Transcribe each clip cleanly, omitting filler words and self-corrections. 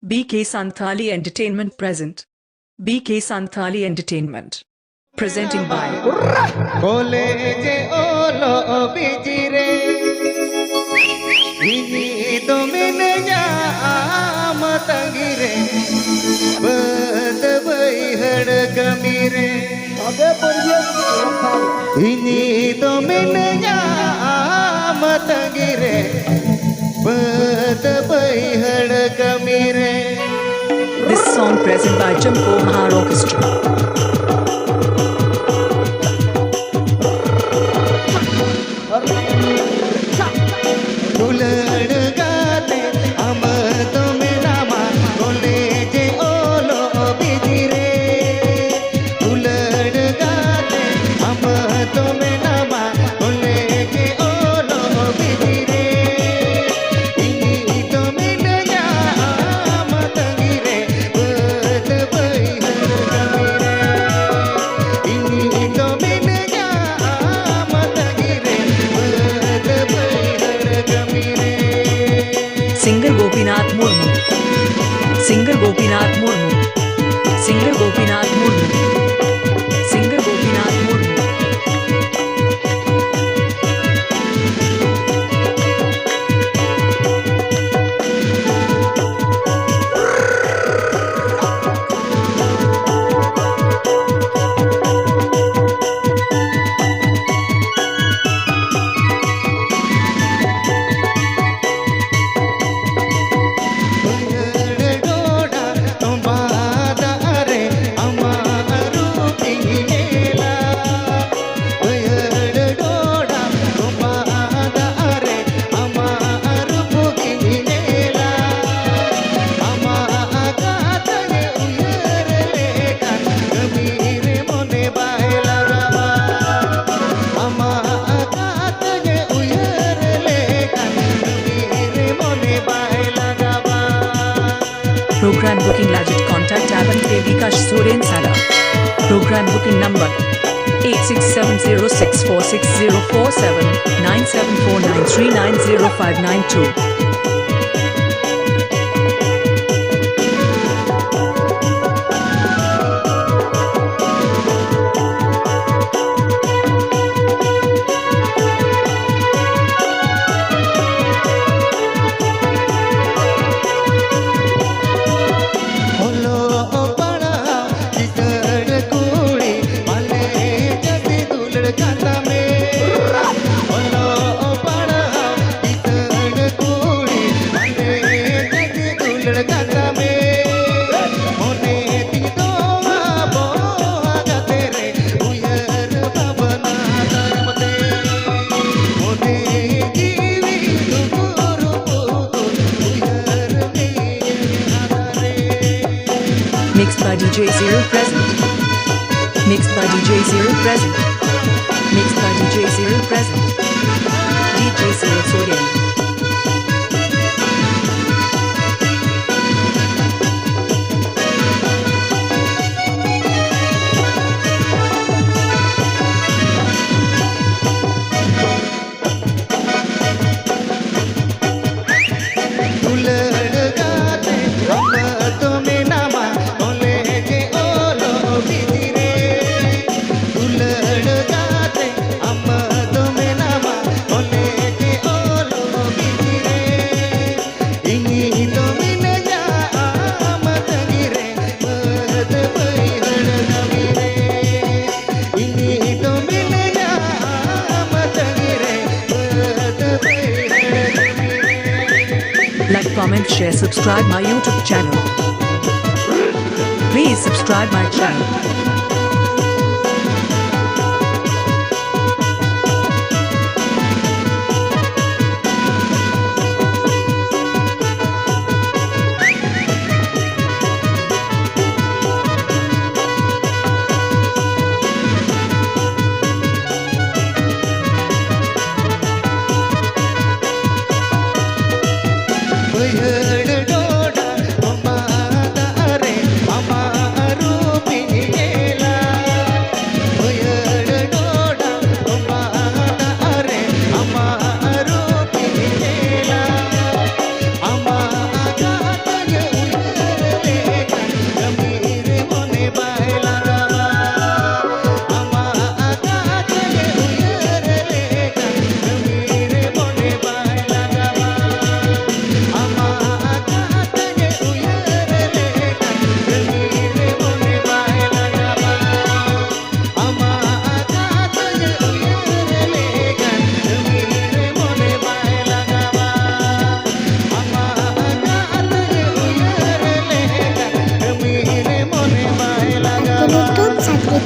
BK Santali Entertainment present. BK Santali Entertainment. Presenting by Kole je olo bijire Ini dominenya amatangire Badabai had kamire Ini dominenya amatangire Badabai had kamire. this song present by Band-Jhumko Mahar Orchestra. Singer Gopinath Murmu. Singer Gopinath Murmu. Singer Gopinath Murmu. Singer Gopinath Murmu. Program booking legit contact Aban Vikash SOREN Sada. Program booking number 8670646047 9749390592. Mixed by DJ SIRIL present. Mixed by DJ SIRIL present. Mixed by DJ SIRIL present. DJ SIRIL SOREN. Like, comment, share, subscribe my YouTube channel. Please subscribe my channel. Doda, Mama, Are, Mama, Rupi,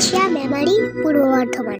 Orissa Memari Purba Bardhaman.